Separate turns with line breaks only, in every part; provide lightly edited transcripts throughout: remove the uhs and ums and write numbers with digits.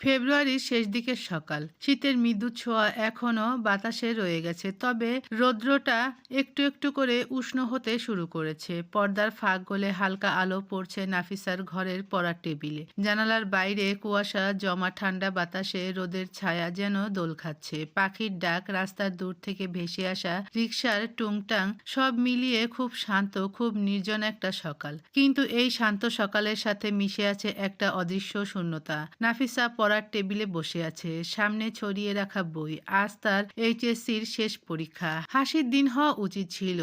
ফেব্রুয়ারির শেষ দিকের সকাল। শীতের মৃদু ছোঁয়া এখনো বাতাসে রয়ে গেছে, তবে রৌদ্রটা একটু একটু করে উষ্ণ হতে শুরু করেছে। পর্দার ফাঁক গলে হালকা আলো পড়ছে নাফিসার ঘরের পড়ার টেবিলে। জানালার বাইরে কুয়াশা জমা, ঠান্ডা বাতাসে রোদের ছায়া যেন দোল খাচ্ছে। পাখির ডাক, রাস্তার দূর থেকে ভেসে আসা রিকশার টুংটাং, সব মিলিয়ে খুব শান্ত, খুব নির্জন একটা সকাল। কিন্তু এই শান্ত সকালের সাথে মিশে আছে একটা অদৃশ্য শূন্যতা। নাফিসা পড়ার টেবিলে বসে আছে, সামনে ছড়িয়ে রাখা বই। আজ তার এইচএসসির শেষ পরীক্ষা। হাসির দিন হওয়া উচিত ছিল,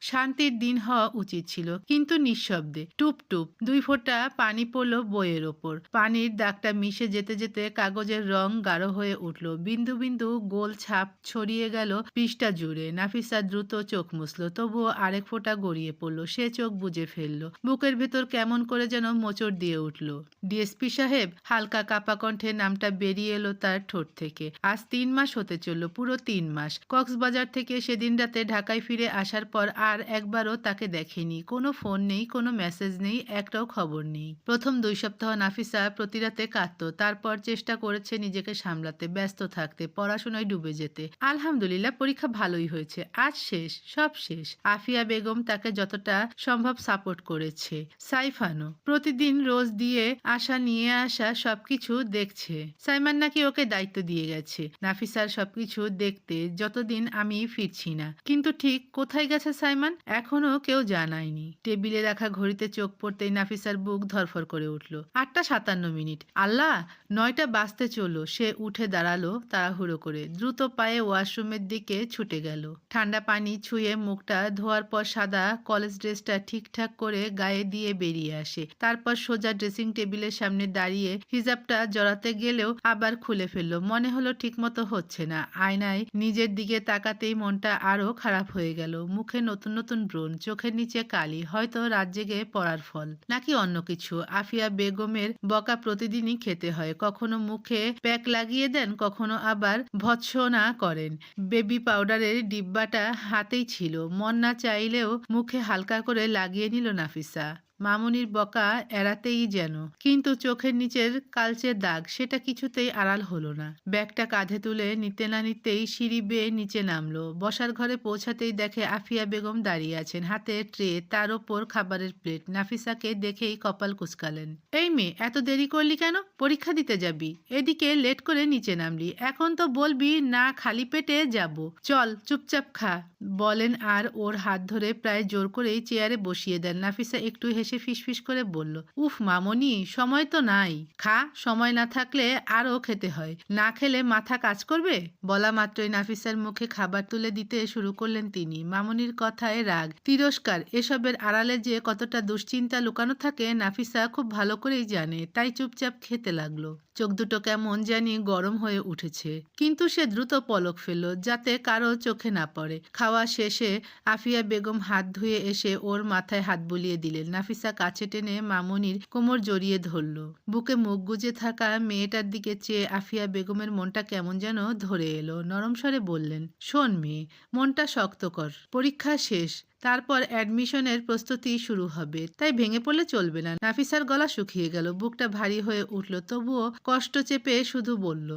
শান্তির দিন হওয়া উচিত ছিল, কিন্তু নিঃশব্দে টুপ টুপ 2 ফোঁটা পানি পড়ল বইয়ের ওপর। পানির দাগটা মিশে যেতে যেতে কাগজের রং গাঢ় হয়ে উঠল। বিন্দু বিন্দু গোল ছাপ ছড়িয়ে গেল পৃষ্ঠা জুড়ে। নাফিসা দ্রুত চোখ মুছল, তবুও আরেক ফোঁটা গড়িয়ে পড়ল। সে চোখ বুজে ফেলল। বুকের ভেতর কেমন করে যেন মোচড় দিয়ে উঠল। ডিএসপি সাহেব, হালকা কাপা কণ্ঠে নামটা বেরিয়ে এলো তার ঠোঁট থেকে। আজ 3 মাস হতে চলল, পুরো 3 মাস। কক্সবাজার থেকে সেদিন রাতে ঢাকায় ফিরে আসার পর আর একবারও তাকে দেখেনি। কোনো ফোন নেই, কোনো মেসেজ নেই, একটাও খবর নেই। প্রথম 2 সপ্তাহ নাফিসা প্রতি রাতে কাঁদত। তারপর চেষ্টা করেছে নিজেকে সামলাতে, ব্যস্ত থাকতে, পড়াশোনায় ডুবে যেতে। আলহামদুলিল্লাহ, পরীক্ষা ভালোই হয়েছে। আজ শেষ, সব শেষ। আফিয়া বেগম তাকে যতটা সম্ভব সাপোর্ট করেছে। সাইফানও প্রতিদিন রোজ দিয়ে আসা নিয়ে আসা সবকিছু দেখছে। সাইমান নাকি ওকে দায়িত্ব দিয়ে গেছে নাফিসার সবকিছু দেখতে, যতদিন আমি ফিরছি না। কিন্তু ঠিক কোথায় গেছে সাইমান, এখনো কেউ জানায়নি। টেবিলে রাখা ঘড়িতে চোখ পড়তেই নাফিসার বুক ধরফর করে উঠল। 8টা 57 মিনিট। আল্লাহ, 9টা বাজতে চলল। সে উঠে দাঁড়ালো তাড়াহুড়ো করে, দ্রুত পায়ে ওয়াশরুমের দিকে ছুটে গেল। ঠান্ডা পানি ছুঁয়ে মুখটা ধোয়ার পর সাদা কলেজ ড্রেসটা ঠিকঠাক করে গায়ে দিয়ে বেরিয়ে আসে। তারপর সোজা ড্রেসিং টেবিলের সামনে দাঁড়িয়ে হিজাবটা জড়াতে গেলেও আবার খুলে ফেললো। মনে হলো ঠিকমতো হচ্ছে না। আয়নায় নিজের দিকে তাকাতেই মনটা আরো খারাপ হয়ে গেল। মুখে নতুন নতুন ব্রণ, চোখের নিচে কালি। হয়তো রাত জেগে পড়ার ফল, নাকি অন্য কিছু। আফিয়া বেগমের বকা প্রতিদিনই খেতে হয়। কখনো মুখে প্যাক লাগিয়ে দেন, কখনো আবার ভৎসনা করেন। বেবি পাউডারের ডিব্বাটা হাতেই ছিল। মন না চাইলেও মুখে হালকা করে লাগিয়ে নিল নাফিসা। মামুনির বকা এড়াতেই যেন, কিন্তু চোখের নিচের কালচে দাগ, সেটা কিছুতেই আড়াল হলো না। ব্যাগটা কাঁধে তুলে নিতে না নিতেই সিঁড়ি বেয়ে নিচে নামলো। বসার ঘরে পৌঁছাতেই দেখে আফিয়া বেগম দাঁড়িয়ে আছেন, হাতে ট্রে, তার ওপর খাবারের প্লেট। নাফিসাকে দেখেই কপাল কুঁচকালেন। এই মেয়ে, এত দেরি করলি কেন? পরীক্ষা দিতে যাবি, এদিকে লেট করে নিচে নামলি। এখন তো বলবি না খালি পেটে যাব। চল, চুপচাপ খা, বলেন আর ওর হাত ধরে প্রায় জোর করেই চেয়ারে বসিয়ে দেন। নাফিসা একটু হেসে ফিসফিস করে বলল, উফ মামনি, সময় তো নাই। খা, সময় না থাকলে আরও খেতে হয়, না খেলে মাথা কাজ করবে? বলা মাত্রই নাফিসার মুখে খাবার তুলে দিতে শুরু করলেন তিনি। মামনির কথায় রাগ, তিরস্কার, এসবের আড়ালে যে কতটা দুশ্চিন্তা লুকানো থাকে নাফিসা খুব ভালো করেই জানে। তাই চুপচাপ খেতে লাগলো। চোখ দুটো কেমন জানি গরম হয়ে উঠেছে, কিন্তু সে দ্রুত পলক ফেলল যাতে কারো চোখে না পড়ে। খাওয়া শেষে আফিয়া বেগম হাত ধুয়ে এসে ওর মাথায় হাত বুলিয়ে দিলেন। নাফিসা কাছে টেনে মামুনির কোমর জড়িয়ে ধরল। বুকে মুখ গুজে থাকা মেয়েটার দিকে চেয়ে আফিয়া বেগমের মনটা কেমন যেন ধরে এলো। নরম স্বরে বললেন, শোন মেয়ে, মনটা শক্ত কর। পরীক্ষা শেষ, তারপর অ্যাডমিশনের প্রস্তুতি শুরু হবে, তাই ভেঙে পড়লে চলবে না। নাফিসার গলা শুকিয়ে গেল, বুকটা ভারী হয়ে উঠল, তবুও কষ্ট চেপে শুধু বলল,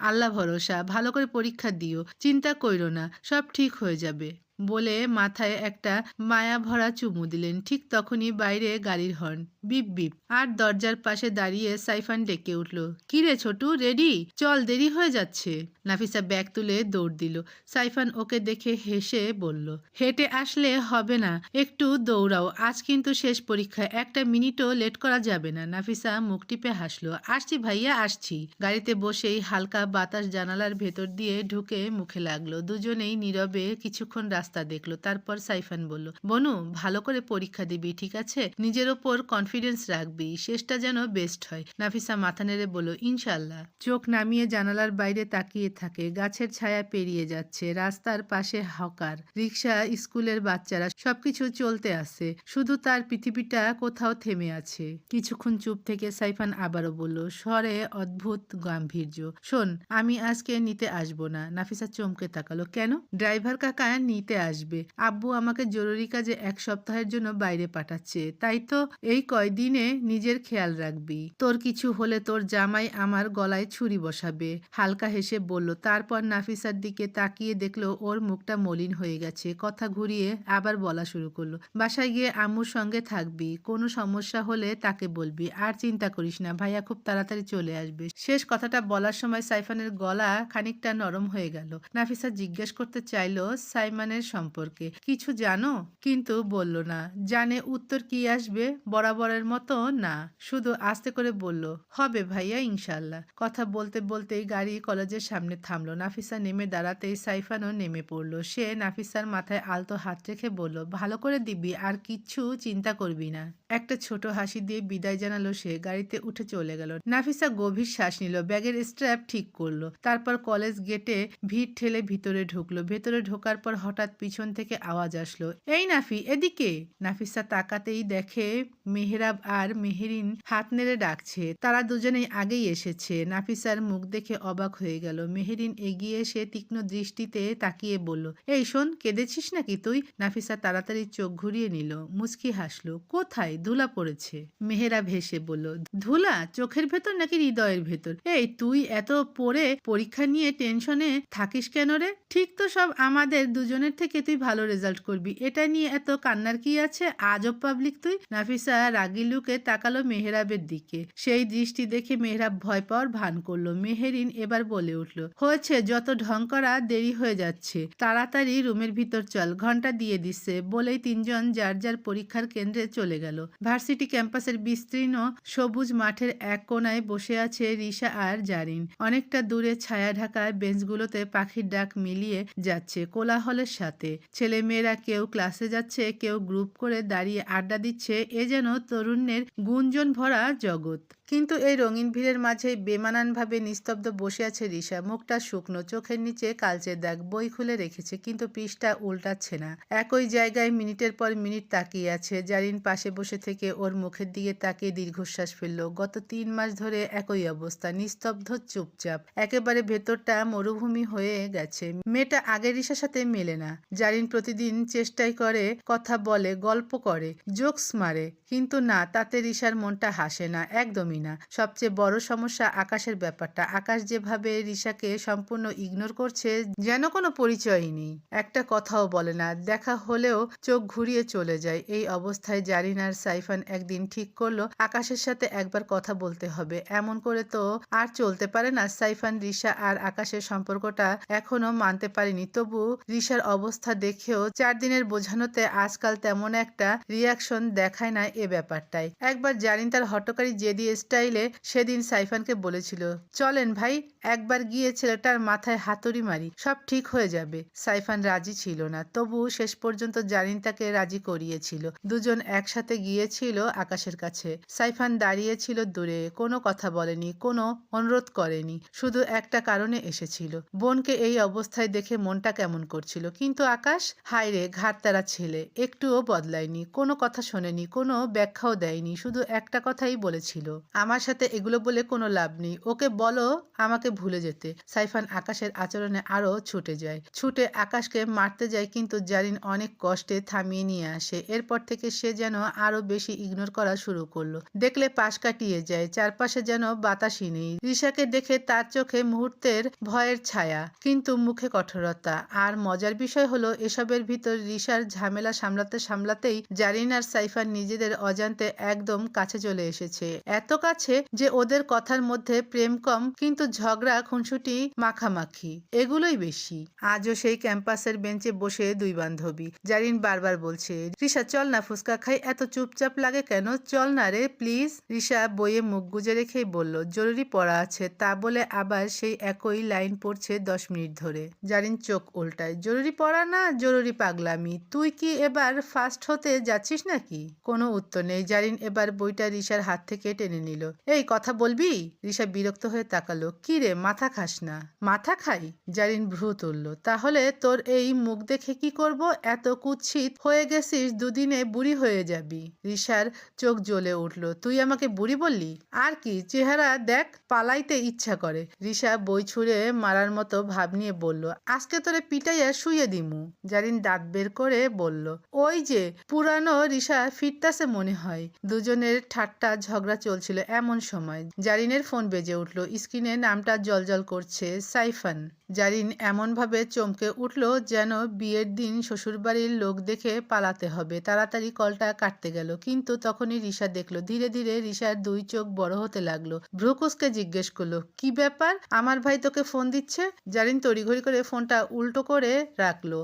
আল্লাহ ভরসা, ভালো করে পরীক্ষা দিও, চিন্তা কইরো না, সব ঠিক হয়ে যাবে, বলে মাথায় একটা মায়া ভরা চুমু দিলেন। ঠিক তখনই বাইরে গাড়ির হর্ন, বিপ বিপ। আর দরজার পাশে দাঁড়িয়ে সাইফান ডেকে উঠল, কিরে ছোটু, রেডি? চল, দেরি হয়ে যাচ্ছে। নাফিসা ব্যাগ তুলে দৌড় দিল। সাইফান ওকে দেখে হেসে বলল, হেঁটে আসলে হবে না, একটু দৌড়াও, আজ কিন্তু শেষ পরীক্ষা, একটা মিনিটও লেট করা যাবে না। নাফিসা মুখ টিপে হাসলো, আসছি ভাইয়া, আসছি। গাড়িতে বসেই হালকা বাতাস জানালার ভেতর দিয়ে ঢুকে মুখে লাগলো। দুজনেই নীরবে কিছুক্ষণ রাস্তা দেখলো। তারপর সাইফান বলল, বনু, ভালো করে পরীক্ষা দিবি, ঠিক আছে? নিজের ওপর কনফিডেন্স রাখবি, শেষটা যেন বেস্ট হয়। নাফিসা মাথা নেড়ে বলল, ইনশাল্লাহ। চোখ নামিয়ে জানালার বাইরে তাকিয়ে থাকে। গাছের ছায়া পেরিয়ে যাচ্ছে, রাস্তার পাশে হকার, রিক্সা, স্কুলের বাচ্চারা, সবকিছু চলতে আছে, শুধু তার পৃথিবীটা কোথাও থেমে আছে। কিছুক্ষণ চুপ থেকে সাইফান আবারও বলল, স্বরে অদ্ভুত গাম্ভীর্য, শোন, আমি আজকে নিতে আসবো না। নাফিসা চমকে তাকালো, কেন? ড্রাইভার কাকা নিতে হেঁটে আসবে। আব্বু আমাকে জরুরি কাজে 1 সপ্তাহের জন্য বাইরে পাঠাচ্ছে। তাই তো এই কয়দিনে নিজের খেয়াল রাখবি। তোর কিছু হলে তোর জামাই আমার গলায় ছুরি বসাবে। হালকা হেসে বলল। তারপর নাফিসার দিকে তাকিয়ে দেখলো ওর মুখটা মলিন হয়ে গেছে। কথা ঘুরিয়ে আবার বলা শুরু করলো। বাসায় গিয়ে আম্মুর সঙ্গে থাকবি। কোনো সমস্যা হলে তাকে বলবি। আর চিন্তা করিস না, ভাইয়া খুব তাড়াতাড়ি চলে আসবে। শেষ কথাটা বলার সময় সাইফানের গলা খানিকটা নরম হয়ে গেল। নাফিসা জিজ্ঞেস করতে চাইলো সাইমানের সম্পর্কে কিছু জানো, কিন্তু বলল না। জানে উত্তর কি আসবে, বরাবরের মতো না। শুধু আস্তে করে বলল, হবে ভাইয়া ইনশাল্লাহ। কথা বলতে বলতেই গাড়ি কলেজের সামনে থামলো। নাফিসা নেমে দাঁড়াতেই সাইফানও নেমে পড়লো। সে নাফিসার মাথায় আলতো হাত রেখে বলল, ভালো করে দিবি, আর কিচ্ছু চিন্তা করবি না। একটা ছোট হাসি দিয়ে বিদায় জানালো সে। গাড়িতে উঠে চলে গেল। নাফিসা গভীর শ্বাস নিল, ব্যাগের স্ট্র্যাপ ঠিক করলো। তারপর কলেজ গেটে ভিড় ঠেলে ভিতরে ঢুকলো। ভেতরে ঢোকার পর হঠাৎ পিছন থেকে আওয়াজ আসলো, এই নাফি এদিকে। নাফিসা তাকাতেই দেখে মেহরাব আর মেহেরিন হাত নেড়ে ডাকছে। তারা দুজনেই আগেই এসেছে। নাফিসার মুখ দেখে অবাক হয়ে গেল। মেহেরিন এগিয়ে এসে তীক্ষ্ণ দৃষ্টিতে তাকিয়ে বলল, এই শোন, কেঁদেছিস নাকি তুই? নাফিসা তাড়াতাড়ি চোখ ঘুরিয়ে নিল, মুচকি হাসলো। কোথায়? ধুলা পড়েছে। মেহেরাব হেসে বলল, ধুলা চোখের ভেতর নাকি হৃদয়ের ভেতর? এই তুই এত পড়ে পরীক্ষা নিয়ে টেনশনে থাকিস কেন রে? ঠিক তো সব আমাদের দুজনের থেকে তুই ভালো রেজাল্ট করবি, এটা নিয়ে এত কান্নার কি আছে? আজব পাবলিক তুই। নাফিসা রাগি লুকে তাকালো মেহরাবের দিকে। সেই দৃষ্টি দেখে মেহরাব ভয় পাওয়ার ভান করলো। মেহেরিন এবার বলে উঠল, হয়েছে, যত ঢং করা, দেরি হয়ে যাচ্ছে। তাড়াতাড়ি রুমের ভিতর চল, ঘন্টা দিয়ে দিচ্ছে। বলেই তিনজন যার যার পরীক্ষার কেন্দ্রে চলে গেল। ভার্সিটি ক্যাম্পাসের বিস্তীর্ণ সবুজ মাঠের এক কোনায় বসে আছে রিশা আর জারিন। অনেকটা দূরে ছায়া ঢাকা বেঞ্চগুলোতে পাখির ডাক মিলিয়ে যাচ্ছে কোলাহলের সাথে। ছেলে মেয়েরা কেউ ক্লাসে যাচ্ছে, কেউ গ্রুপ করে দাঁড়িয়ে আড্ডা দিচ্ছে। এ যেন তরুণের গুঞ্জন ভরা জগৎ। কিন্তু এই রঙিন ভিড়ের মাঝেই বেমানানভাবে নিস্তব্ধ বসে আছে রিশা। মুখটা শুকনো, চোখের নিচে কালচে দাগ। বই খুলে রেখেছে, কিন্তু পৃষ্ঠা উল্টাচ্ছে না। একই জায়গায় মিনিটের পর মিনিট তাকিয়ে আছে। জারিন পাশে বসে থেকে ওর মুখের দিকে তাকিয়ে দীর্ঘশ্বাস ফেলল। গত 3 মাস ধরে একই অবস্থা, নিস্তব্ধ, চুপচাপ। একেবারে ভেতরটা মরুভূমি হয়ে গেছে। মেয়েটা আগের রিশার সাথে মেলে না। জারিন প্রতিদিন চেষ্টাই করে, কথা বলে, গল্প করে, জোকস মারে, কিন্তু না, তাতে রিশার মনটা হাসে না, একদমই না। সবচেয়ে বড় সমস্যা আকাশের ব্যাপারটা। আকাশ যেভাবে রিশাকে সম্পূর্ণ ইগনোর করছে, যেন কোনো পরিচয়ই নেই। একটা কথাও বলে না, দেখা হলেও চোখ ঘুরিয়ে চলে যায়। এই অবস্থায় জারিন আর সাইফান একদিন ঠিক করলো আকাশের সাথে একবার কথা বলতে হবে। এমন করে তো আর চলতে পারে না। সাইফান রিশা আর আকাশের সম্পর্কটা এখনো মানতে পারেনি, তবু রিশার অবস্থা দেখেও 4 দিনের বোঝানোতে আজকাল তেমন একটা রিয়াকশন দেখায় না এ ব্যাপারটাই। একবার জারিন তার হটকারী জেদি স্টাইলে সেদিন সাইফানকে বলেছিল, চলেন ভাই, একবার গিয়ে ছেলেটার মাথায় হাতুড়ি মারি, সব ঠিক হয়ে যাবে। সাইফান রাজি ছিল না, তবু শেষ পর্যন্ত জারিন তাকে রাজি করিয়েছিল। দুজন একসাথে গিয়েছিল আকাশের কাছে। সাইফান দাঁড়িয়েছিল দূরে, কোনো কথা বলেনি, কোনো অনুরোধ করেনি, শুধু একটা কারণে এসেছিল। বোনকে এই অবস্থায় দেখে মনটা কেমন করছিল। কিন্তু আকাশ, হায় রে, ঘাড়তারা ছেলে, একটুও বদলায়নি, কোনো কথা শোনেনি, কোনো ব্যাখ্যাও দেয়নি, শুধু একটা কথাই বলেছিল, আমার সাথে এগুলো বলে কোনো লাভ নেই, ওকে বলো আমাকে ভুলে যেতে। সাইফান আকাশের আচরণে আরো ছুটে যায়, ছুটে আকাশকে মারতে যায়, কিন্তু জারিন অনেক কষ্টে থামিয়ে নিয়ে আসে। এরপর থেকে সে যেন আরো বেশি ইগনোর করা শুরু করলো। দেখলে পাশ কাটিয়ে যায়, চারপাশে যেন বাতাসই নেই। রিশাকে দেখে তার চোখে মুহূর্তের ভয়ের ছায়া, কিন্তু মুখে কঠোরতা। আর মজার বিষয় হলো, এসবের ভিতর রিশার ঝামেলা সামলাতে সামলাতেই জারিন আর সাইফান নিজেদের অজান্তে একদম কাছে চলে এসেছে। এত কাছে যে ওদের কথার মধ্যে প্রেম কম, কিন্তু ঝগড়া, খুনসুটি, মাখামাখি এগুলোই বেশি। আজও সেই ক্যাম্পাসের বেঞ্চে বসে দুই বান্ধবী। জারিন বারবার বলছে, রিশা চল না, ফুচকা খাই, এত চুপচাপ লাগে কেন, চল না রে প্লিজ। রিশা বইয়ে মুখ গুজে রেখেই বলল, জরুরি পড়া আছে। তা বলে আবার সেই একই লাইন পড়ছে 10 মিনিট ধরে। জারিন চোখ উল্টায়, জরুরি পড়া না জরুরি পাগলামি, তুই কি এবার ফার্স্ট হতে যাচ্ছিস নাকি? কোনো উত্তর নেই। জারিন এবার বইটা রিশার হাত থেকে টেনে নিল। নিল। এই কথা বলবি? রিশা বিরক্ত হয়ে তাকালো। কি রে, মাথা খাস না? মাথা খাই? জারিন ভ্রু তুলল। তাহলে তোর এই মুখ দেখে কি করব? এত কুৎসিত হয়ে গেছিস, দুদিনে বুড়ি হয়ে যাবি। রিশার চোখ জ্বলে উঠল। তুই আমাকে বুড়ি বললি? আর কি, চেহারা দেখ, পালাইতে ইচ্ছা করে। রিশা বই ছুঁড়ে মারার মতো ভাব নিয়ে বলল, আজকে তোরে পিটাইয়া শুয়ে দিমু। জারিন দাঁত বের করে বলল, ওই যে পুরানো রিশা ফিরতাছে মনে হয়। দুজনের ঠাট্টা ঝগড়া চলছিল এমন সময় জারিনের ফোন বেজে উঠল। স্ক্রিনে নামটা জলজল করছে, সাইফান। জারিন এমনভাবে চমকে উঠল যেন বিয়ের দিন শ্বশুরবাড়ির লোক দেখে পালাতে হবে। তাড়াতাড়ি কলটা কাটতে গেল, কিন্তু তখনই রিশা দেখলো। ধীরে ধীরে রিশার দুই চোখ বড় হতে লাগলো। ভ্রুকুসকে জিজ্ঞেস করলো, কি ব্যাপার? আমার ভাই তোকে ফোন দিচ্ছে। জারিন তড়িঘড়ি করে ফোনটা উল্টো করে রাখলো।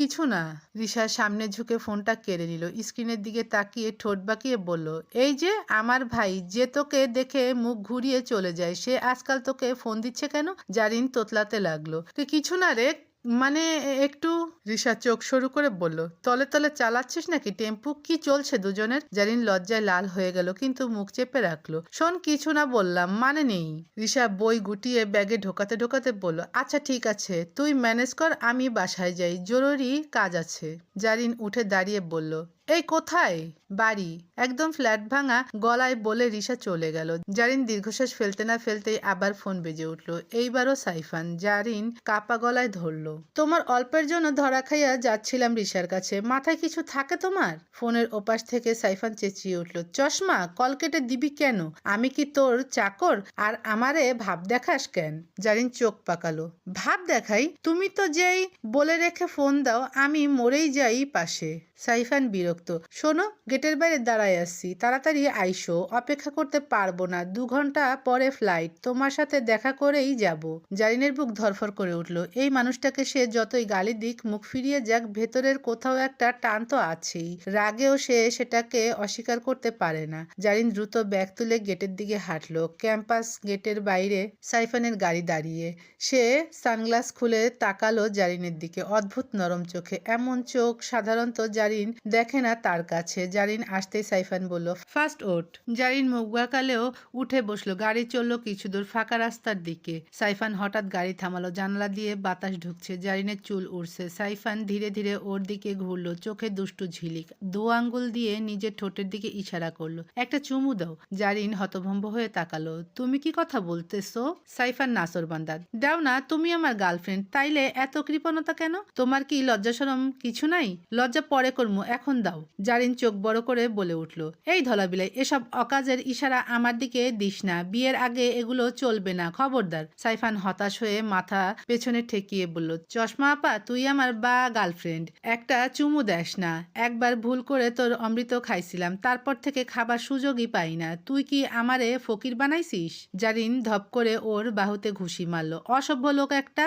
কিছু না। রিশা সামনে ঝুঁকে ফোনটা কেড়ে নিল। স্ক্রিনের দিকে তাকিয়ে ঠোঁট বাঁকিয়ে বলল, এই যে আমার ভাই, যে তোকে দেখে মুখ ঘুরিয়ে চলে যায়, সে আজকাল তোকে ফোন দিচ্ছে কেন? জারিন তোতলাতে লাগলো। কিছু না রে, মানে একটু। রিশা চোখ সরু করে বলল, তলে তলে চালাচ্ছিস নাকি টেম্পু? কি চলছে দুজনের? জারিন লজ্জায় লাল হয়ে গেল, কিন্তু মুখ চেপে রাখলো। শোন, কিছু না বললাম, মানে নেই। রিশা বই গুটিয়ে ব্যাগে ঢোকাতে ঢোকাতে বলল, আচ্ছা ঠিক আছে, তুই ম্যানেজ কর, আমি বাসায় যাই, জরুরি কাজ আছে। জারিন উঠে দাঁড়িয়ে বলল, এই কোথায়? বাড়ি। একদম ফ্ল্যাট ভাঙা গলায় বলে রিশা চলে গেল। জারিন দীর্ঘশ্বাস ফেলতে না ফেলতেই আবার ফোন বেজে উঠল। এইবারও সাইফান। জারিন কাপা গলায় ধরল, তোমার অল্পের জন্য ধরা খাইয়া যাচ্ছিলাম রিশার কাছে, মাথায় কিছু থাকে তোমার? ফোনের ওপাশ থেকে সাইফান চেঁচিয়ে উঠল, চশমা কল কেটে দিবি কেন? আমি কি তোর চাকর? আর আমারে ভাব দেখাস কেন? জারিন চোখ পাকালো। ভাব দেখাই? তুমি তো যেই বলে রেখে ফোন দাও, আমি মরেই যাই পাশে। সাইফান বিরক্ত। শোনো, গেটের বাইরে দাঁড়ায় আসছি, তাড়াতাড়ি আইসো, অপেক্ষা করতে পারবো না, 2 ঘন্টা পরে ফ্লাইট, তোমার সাথে দেখা করেই যাব। জারিনের বুক ধরফর করে উঠল। এই মানুষটাকে সে যতই গালি দিক, মুখ ফিরিয়ে যাক, ভেতরের কোথাও একটা টান তো আছেই। রাগেও সে সেটাকে অস্বীকার করতে পারে না। জারিন দ্রুত ব্যাগ তুলে গেটের দিকে হাঁটলো। ক্যাম্পাস গেটের বাইরে সাইফানের গাড়ি দাঁড়িয়ে। সে সানগ্লাস খুলে তাকালো জারিনের দিকে অদ্ভুত নরম চোখে। এমন চোখ সাধারণত জারিন দেখে না তার কাছে। জারিন আসতেই সাইফান বলল, ফার্স্ট ওট। জারিন মুখ বাঁকালেও উঠে বসলো। গাড়ি চললো কিছু দূর ফাঁকা রাস্তার দিকে। সাইফান হঠাৎ গাড়ি থামালো। জানালা দিয়ে বাতাস ঢুকছে, জারিনের চুল উড়ছে। সাইফান ধীরে ধীরে ওর দিকে ঘুরলো, চোখে দুষ্টু ঝিলিক। 2 আঙ্গুল দিয়ে নিজের ঠোঁটের দিকে ইশারা করলো, একটা চুমু দাও। জারিন হতভম্ব হয়ে তাকালো। তুমি কি কথা বলতেছো? সাইফান নাসরবান্দা, দাও না, তুমি আমার গার্লফ্রেন্ড, তাইলে এত কৃপণতা কেন? তোমার কি লজ্জা শরম কিছু নাই? লজ্জা পরে করমু, এখন দাও। জারিন চোখ বড় করে বলে উঠল, এই ধলাবিলাই, এসব অকাজের ইশারা আমার দিকে দিস না, বিয়ের আগে এগুলো চলবে না, খবরদার। সাইফান হতাশ হয়ে মাথা পেছনে ঠেকিয়ে বলল, চশমা আপা, তুই আমার বা গার্লফ্রেন্ড, একটা চুমু দেস না? একবার ভুল করে তোর অমৃত খাইছিলাম, তারপর থেকে খাবার সুযোগই পাই না। তুই কি আমারে ফকির বানাইছিস? জারিন ধপ করে ওর বাহুতে ঘুষি মারল। অসভ্য লোক একটা।